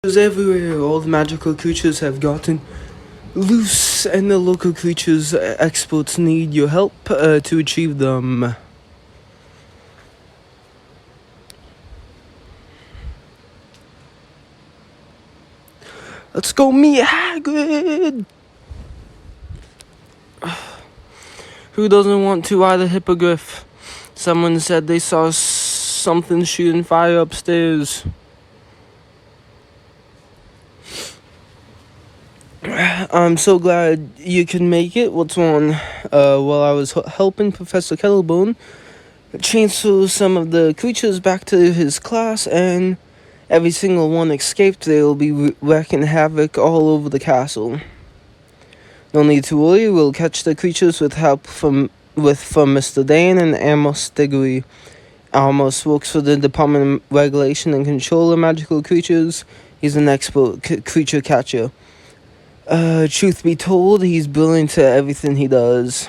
Everywhere, all the magical creatures have gotten loose, and the local creatures experts need your help to achieve them. Let's go meet Hagrid! Who doesn't want to ride a hippogriff? Someone said they saw something shooting fire upstairs. I'm so glad you can make it. What's wrong? Well, I was helping Professor Kettlebone transfer some of the creatures back to his class, and every single one escaped. They'll be wreaking havoc all over the castle. No need to worry, we'll catch the creatures with help from Mr. Dane and Amos Diggory. Amos works for the Department of Regulation and Control of Magical Creatures. He's an expert creature catcher. Truth be told, he's brilliant at everything he does.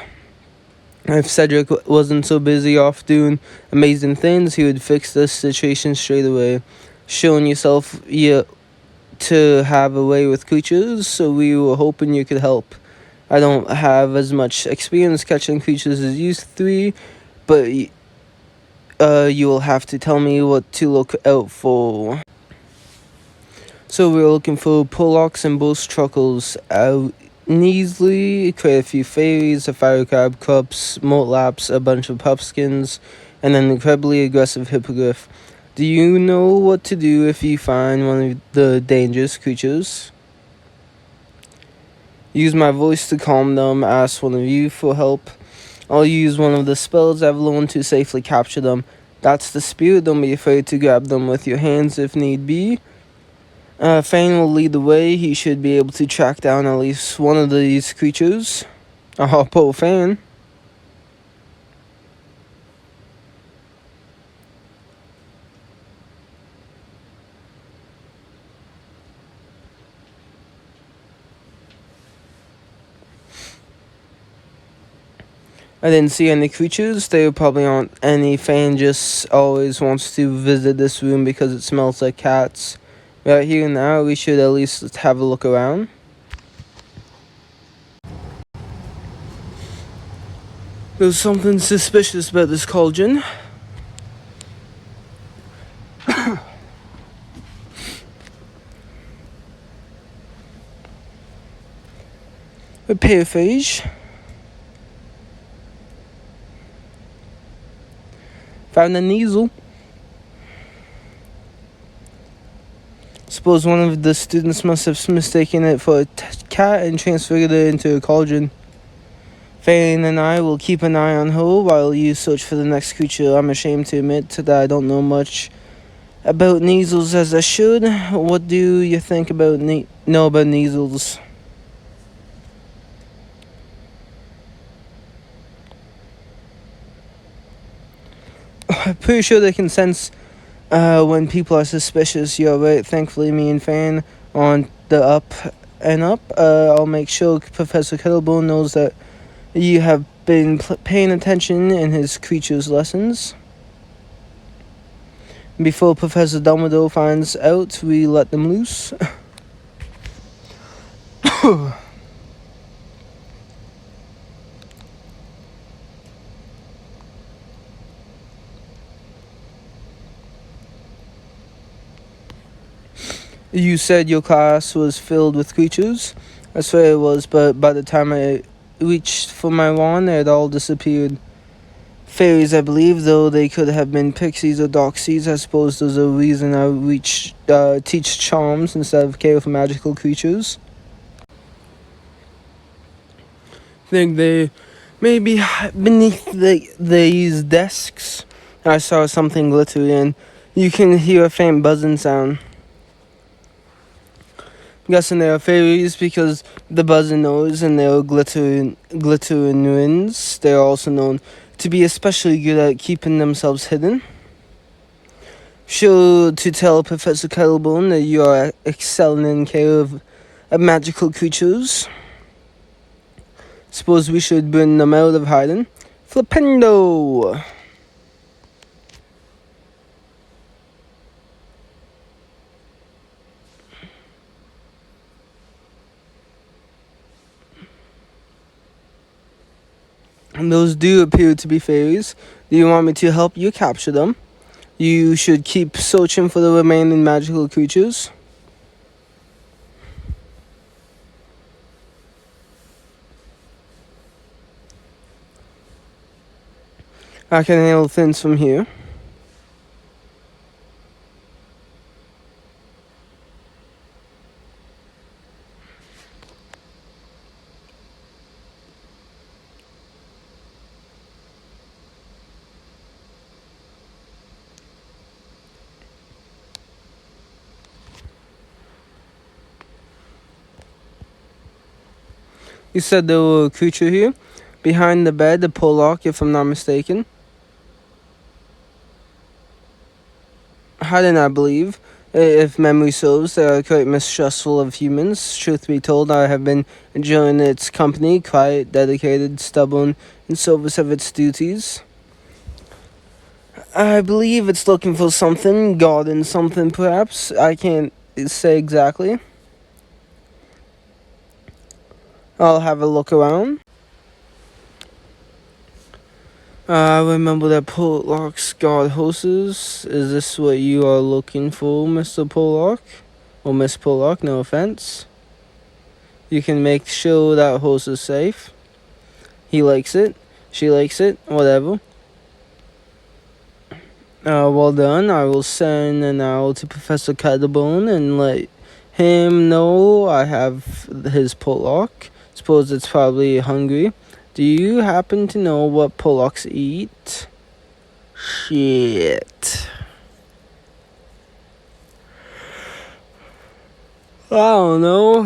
If Cedric wasn't so busy off doing amazing things, he would fix this situation straight away. Showing yourself to have a way with creatures, so we were hoping you could help. I don't have as much experience catching creatures as you three, but you will have to tell me what to look out for. So we're looking for Pollox and Bull Truckles, Neasley, quite a few fairies, a fire crab, cups, Moltlaps, a bunch of pumpkins, and an incredibly aggressive hippogriff. Do you know what to do if you find one of the dangerous creatures? Use my voice to calm them, ask one of you for help. I'll use one of the spells I've learned to safely capture them. That's the spirit, don't be afraid to grab them with your hands if need be. Fane will lead the way. He should be able to track down at least one of these creatures. Oh, poor Fane. I didn't see any creatures. There probably aren't any. Fane just always wants to visit this room because it smells like cats. Right here now, we should at least have a look around. There's something suspicious about this cauldron. A paraphrase. Found a Neasel. Suppose one of the students must have mistaken it for a cat and transferred it into a cauldron. Fane and I will keep an eye on her while you search for the next creature. I'm ashamed to admit that I don't know much about Neasels as I should. What do you think about know about Neasels? I'm pretty sure they can sense when people are suspicious. You're right. Thankfully, me and Fane on the up and up. I'll make sure Professor Kettlebone knows that you have been paying attention in his creatures lessons. Before Professor Dumbledore finds out, we let them loose. You said your class was filled with creatures. I swear it was, but by the time I reached for my wand, they had all disappeared. Fairies, I believe, though they could have been pixies or doxies. I suppose there's a reason I teach charms instead of care for magical creatures. I think they may be beneath these desks. I saw something glittery, and you can hear a faint buzzing sound. I'm guessing they are fairies because the buzzing noise and their glittering winds. They are also known to be especially good at keeping themselves hidden. Sure to tell Professor Kettlebone that you are excelling in care of magical creatures. Suppose we should bring them out of hiding. Flipendo! Those do appear to be fairies. Do you want me to help you capture them? You should keep searching for the remaining magical creatures. I can handle things from here. You said there were a creature here? Behind the bed, the Pollock, if I'm not mistaken. Hadn't I believe, if memory serves, they are quite mistrustful of humans. Truth be told, I have been enjoying its company, quiet, dedicated, stubborn, in service of its duties. I believe it's looking for something, garden something perhaps. I can't say exactly. I'll have a look around. I remember that Pollock's guard horses. Is this what you are looking for, Mr. Pollock? Or Miss Pollock, no offense. You can make sure that horse is safe. He likes it. She likes it. Whatever. Well done. I will send an owl to Professor Kettlebone and let him know I have his Pollock. Suppose it's probably hungry. Do you happen to know what Pollocks eat? Shit. I don't know.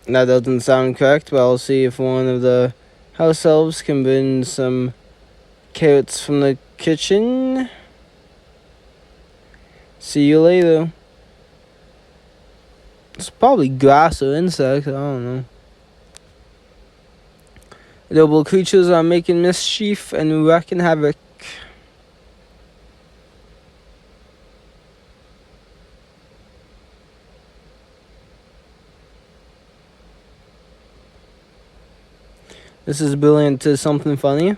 That doesn't sound correct, but I'll see if one of the house elves can bring some carrots from the kitchen. See you later. It's probably grass or insects, I don't know. Noble creatures are making mischief and wreaking havoc. This is brilliant. Is something funny?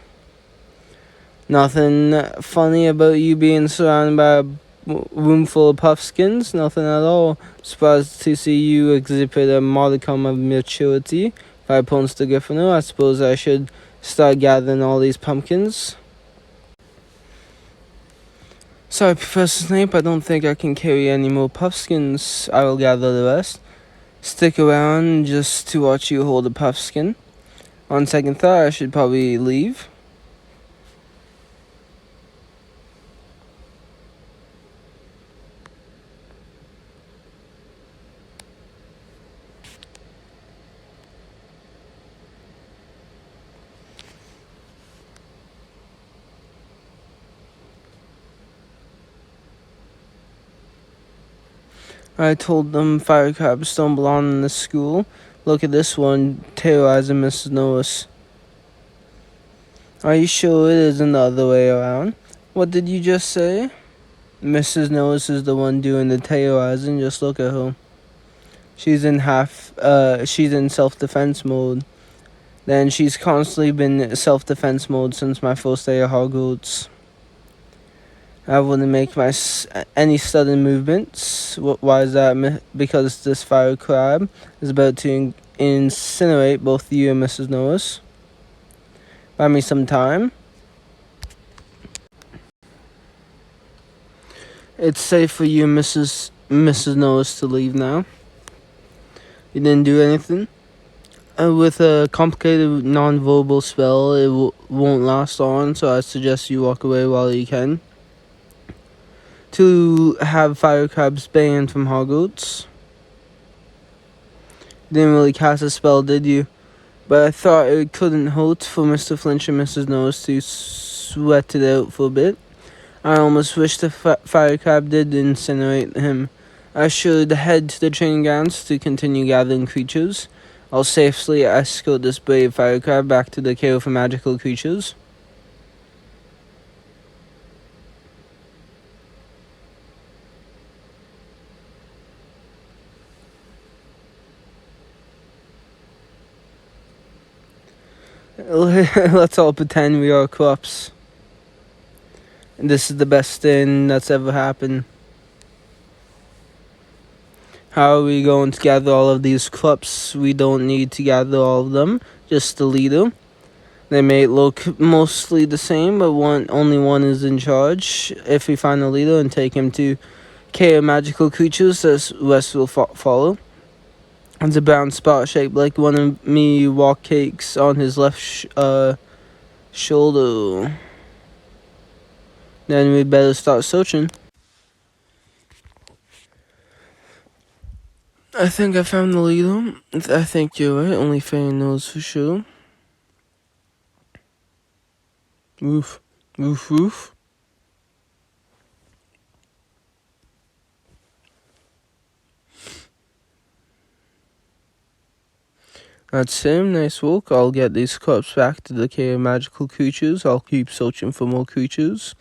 Nothing funny about you being surrounded by a room full of puffskins? Nothing at all. Surprised to see you exhibit a modicum of maturity. 5 points to Gryffindor. I suppose I should start gathering all these pumpkins. Sorry, Professor Snape, I don't think I can carry any more puffskins. I will gather the rest. Stick around just to watch you hold a puffskin. On second thought, I should probably leave. I told them fire crabs don't belong in this school. Look at this one, terrorizing Mrs. Norris. Are you sure it isn't the other way around? What did you just say? Mrs. Norris is the one doing the terrorizing. Just look at her. She's in self-defense mode. Then she's constantly been self-defense mode since my first day of Hogwarts. I wouldn't make any sudden movements. Why is that? Because this fire crab is about to incinerate both you and Mrs. Norris. Buy me some time. It's safe for you, Mrs. Norris, to leave now. You didn't do anything. With a complicated non-verbal spell, it won't last long, so I suggest you walk away while you can. To have fire crabs banned from Hogwarts. Didn't really cast a spell, did you? But I thought it couldn't hurt for Mr. Flinch and Mrs. Nose to sweat it out for a bit. I almost wish the fire crab did incinerate him. I should head to the training grounds to continue gathering creatures. I'll safely escort this brave fire crab back to the care for magical creatures. Let's all pretend we are corpse. And this is the best thing that's ever happened. How are we going to gather all of these cups? We don't need to gather all of them, just the leader. They may look mostly the same, but only one is in charge. If we find the leader and take him to care magical creatures, the rest will follow. It's a brown spot shaped like one of me walk cakes on his left shoulder. Then we better start searching. I think I found the leader. I think you're right. Only Faye knows for sure. Woof. Woof woof. That's him. Nice work. I'll get these cups back to the care of magical creatures. I'll keep searching for more creatures.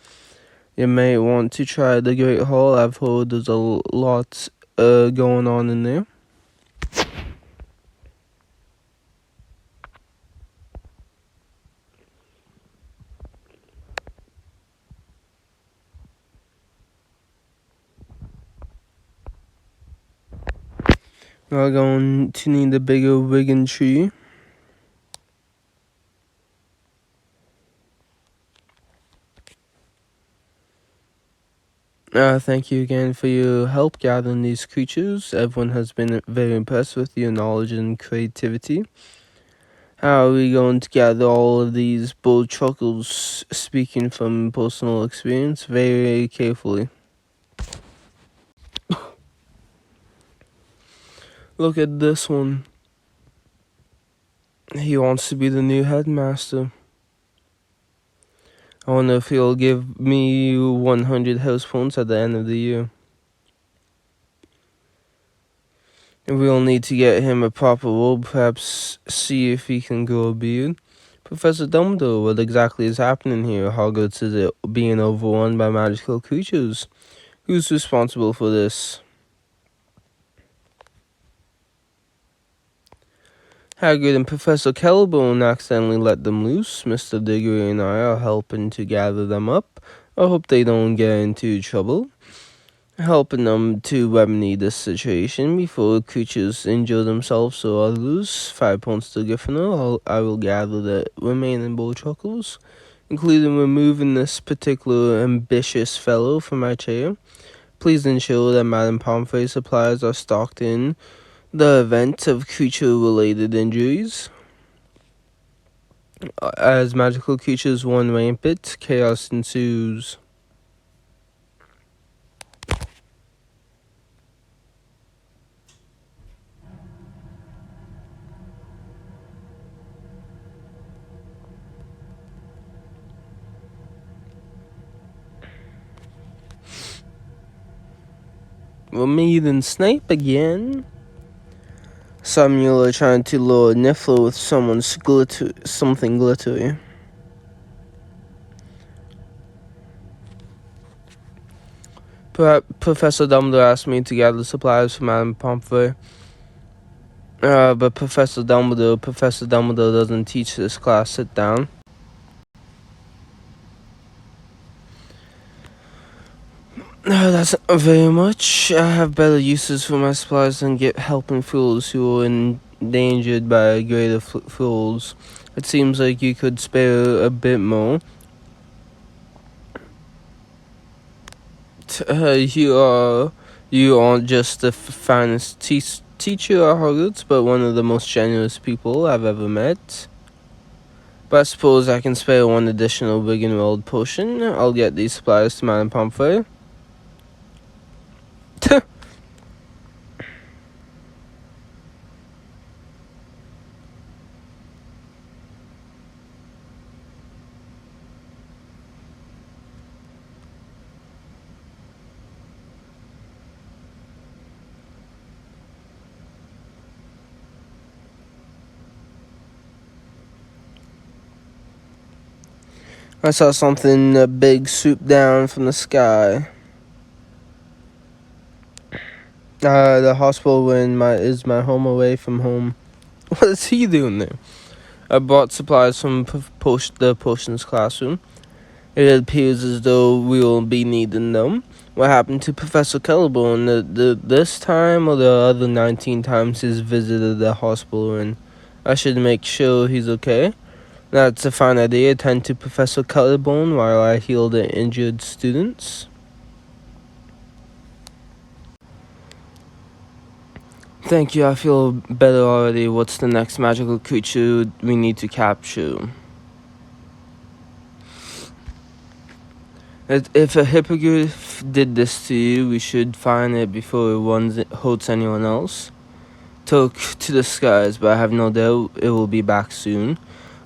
You may want to try the Great Hall. I've heard there's a lot going on in there. We're going to need a bigger wiggin tree. Thank you again for your help gathering these creatures. Everyone has been very impressed with your knowledge and creativity. How are we going to gather all of these bold chuckles? Speaking from personal experience, very carefully. Look at this one. He wants to be the new headmaster. I wonder if he'll give me 100 house points at the end of the year. We'll need to get him a proper robe, perhaps see if he can grow a beard. Professor Dumbledore, what exactly is happening here? Hogwarts is being overrun by magical creatures. Who's responsible for this? Hagrid and Professor Kettlebone accidentally let them loose. Mr. Diggory and I are helping to gather them up. I hope they don't get into trouble. Helping them to remedy this situation before creatures injure themselves or others. 5 points to Gryffindor. I will gather the remaining Bullchuckles, including removing this particular ambitious fellow from my chair. Please ensure that Madame Pomfrey's supplies are stocked in the event of creature-related injuries. As magical creatures run rampant, chaos ensues. We're meeting Snape again. Samuel are trying to lure Niffler with something glittery. Professor Dumbledore asked me to gather supplies for Madame Pomfrey. But Professor Dumbledore doesn't teach this class. Sit down. That's not very much. I have better uses for my supplies than helping fools who are endangered by greater fools. It seems like you could spare a bit more. You aren't just the finest teacher at Hogwarts, but one of the most generous people I've ever met. But I suppose I can spare one additional Wiggenweld potion. I'll get these supplies to Madame Pomfrey. I saw something big swoop down from the sky. The hospital is my home away from home. What is he doing there? I brought supplies from the potions classroom. It appears as though we will be needing them. What happened to Professor Kellebone this time or the other 19 times he's visited the hospital? And I should make sure he's okay. That's a fine idea. Tend to Professor Kellebone while I heal the injured students. Thank you, I feel better already. What's the next magical creature we need to capture? If a hippogriff did this to you, we should find it before it hurts anyone else. Took to the skies, but I have no doubt it will be back soon.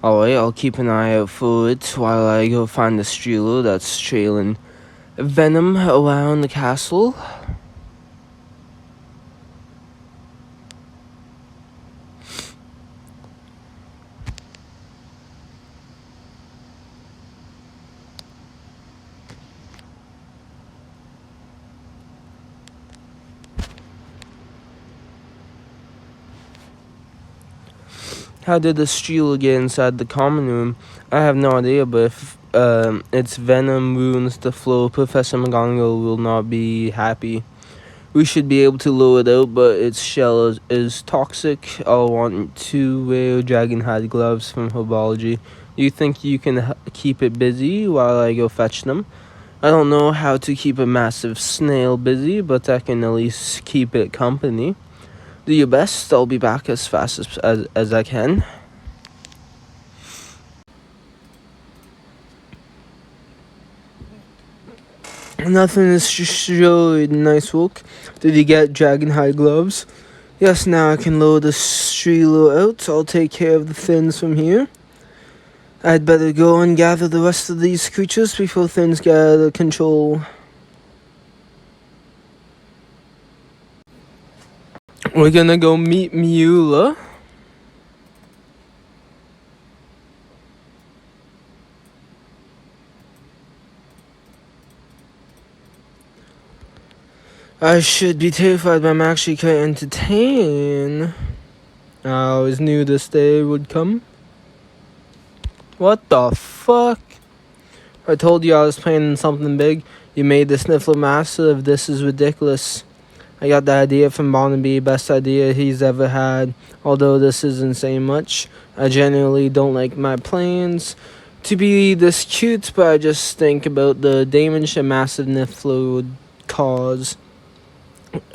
Alright, I'll keep an eye out for it while I go find the Streeler that's trailing venom around the castle. How did the Streeler get inside the common room? I have no idea, but if its venom ruins the flow, Professor McGonagall will not be happy. We should be able to lure it out, but its shell is toxic. I'll want to wear dragonhide gloves from Herbology. Do you think you can keep it busy while I go fetch them? I don't know how to keep a massive snail busy, but I can at least keep it company. Do your best. I'll be back as fast as I can. Nothing is showed. Nice work. Did you get dragonhide gloves? Yes, now I can lower the Streeler out. I'll take care of the things from here. I'd better go and gather the rest of these creatures before things get out of control. We're gonna go meet Miula. I should be terrified, but I'm actually quite entertained. I always knew this day would come. What the fuck? I told you I was planning something big. You made the Sniffler massive. This is ridiculous. I got the idea from Barnaby, best idea he's ever had. Although this isn't saying much. I generally don't like my plans to be this cute, but I just think about the damage a massive Sniffler would cause.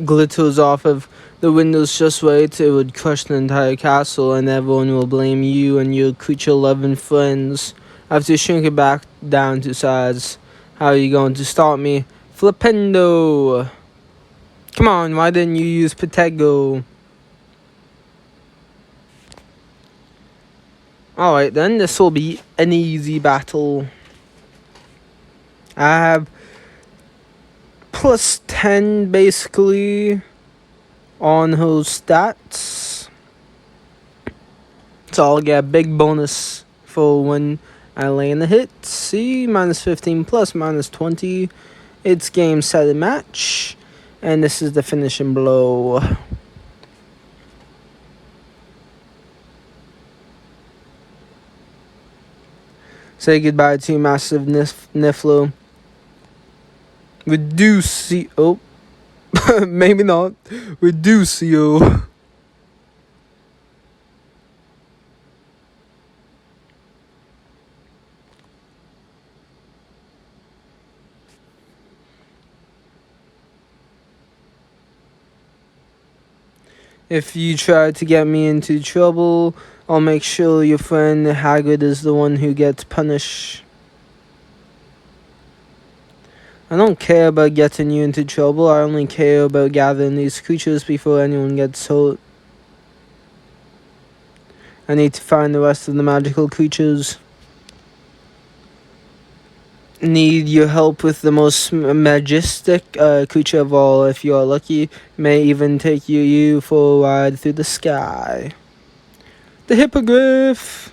Glitters off of the windows just right, it would crush the entire castle, and everyone will blame you and your creature-loving friends. I have to shrink it back down to size. How are you going to stop me? Flipendo! Come on, why didn't you use Protego? Alright then, this will be an easy battle. I have plus 10 basically on her stats. So I'll get a big bonus for when I land a hit. See, minus 15 plus minus 20. It's game, set, and match. And this is the finishing blow. Say goodbye to massive Niffler. Reducio. Maybe not. Reducio. If you try to get me into trouble, I'll make sure your friend Hagrid is the one who gets punished. I don't care about getting you into trouble. I only care about gathering these creatures before anyone gets hurt. I need to find the rest of the magical creatures. Need your help with the most majestic creature of all. If you are lucky, may even take you for a ride through the sky. The Hippogriff!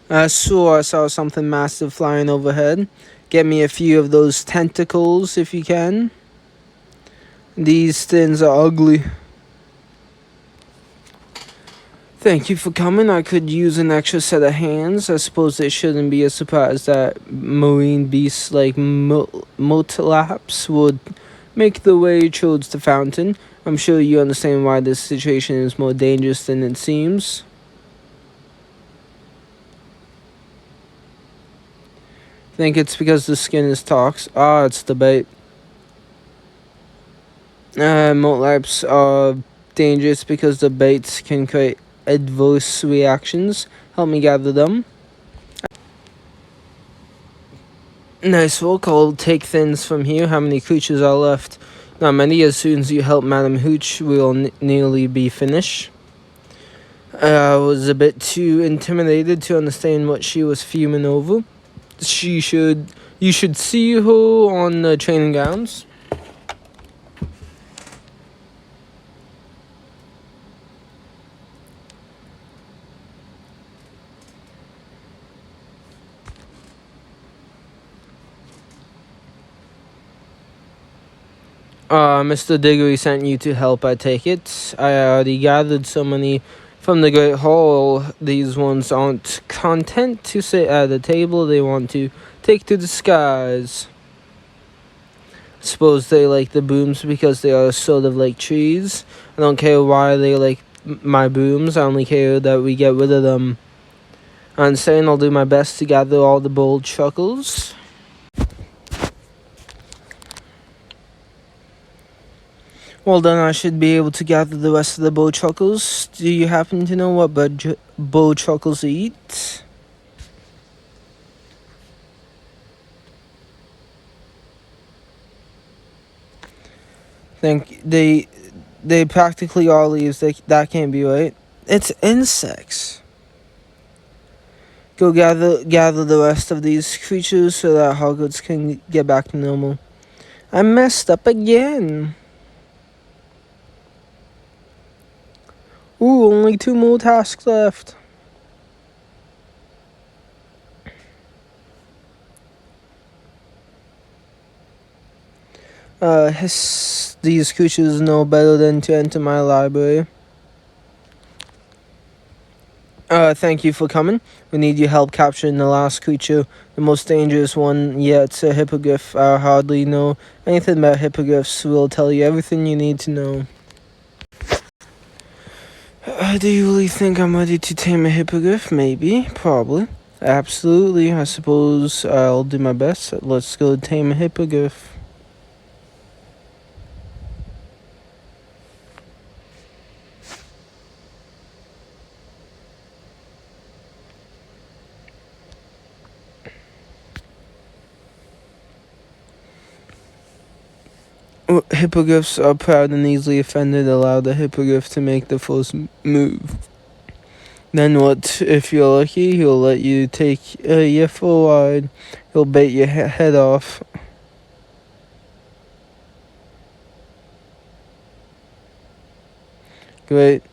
I swore I saw something massive flying overhead. Get me a few of those tentacles if you can. These things are ugly. Thank you for coming. I could use an extra set of hands. I suppose it shouldn't be a surprise that marine beasts like Motalaps would make their way towards the fountain. I'm sure you understand why this situation is more dangerous than it seems. Think it's because the skin is toxic. It's the bait. Motalaps are dangerous because the baits can create adverse reactions. Help me gather them. Nice work. I'll take things from here. How many creatures are left? Not many. As soon as you help Madam Hooch, we'll nearly be finished. I was a bit too intimidated to understand what she was fuming over. You should see her on the training grounds. Mr. Diggory sent you to help, I take it. I already gathered so many from the Great Hall. These ones aren't content to sit at a table. They want to take to the skies. Suppose they like the booms because they are sort of like trees. I don't care why they like my booms. I only care that we get rid of them. I'm saying I'll do my best to gather all the bold chuckles. Well then, I should be able to gather the rest of the bowtruckles. Do you happen to know what bowtruckles eat? Think they practically all leaves. That can't be right. It's insects. Go gather the rest of these creatures so that Hogwarts can get back to normal. I messed up again. Ooh, only 2 more tasks left. These creatures know better than to enter my library. Thank you for coming. We need your help capturing the last creature, the most dangerous one yet, a hippogriff. I hardly know anything about hippogriffs. We'll tell you everything you need to know. Do you really think I'm ready to tame a hippogriff? Maybe. Probably. Absolutely. I suppose I'll do my best. Let's go tame a hippogriff. Hippogriffs are proud and easily offended. Allow the hippogriff to make the first move. Then what? If you're lucky, he'll let you take you for a ride. He'll bait your head off. Great.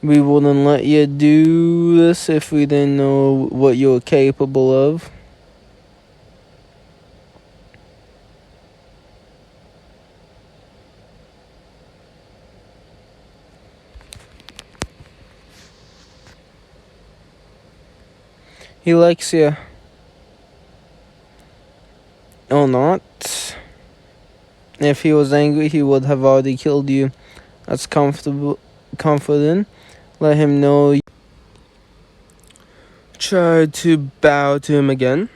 We wouldn't let you do this if we didn't know what you're capable of. He likes you. Or not. If he was angry, he would have already killed you. That's comforting. Let him know. Try to bow to him again.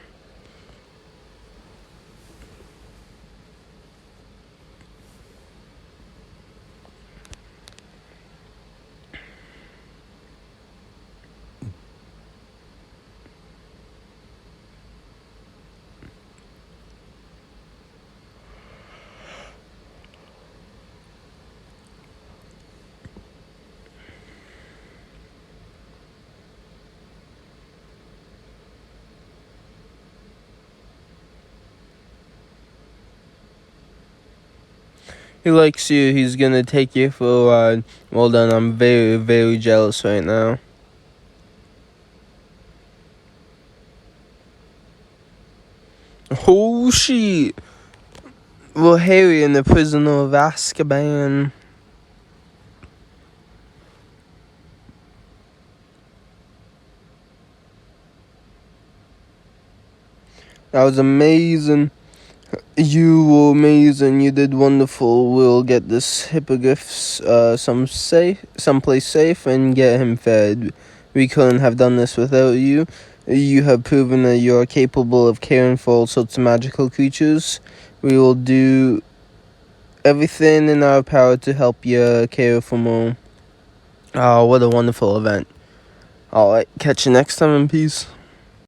He likes you. He's gonna take you for a ride. Well done. I'm very, very jealous right now. Oh shit! Well, Harry and the Prisoner of Azkaban. That was amazing. You were amazing. You did wonderful. We'll get this hippogriff someplace safe and get him fed. We couldn't have done this without you. You have proven that you are capable of caring for all sorts of magical creatures. We will do everything in our power to help you care for more. Oh, what a wonderful event. Alright, catch you next time in peace.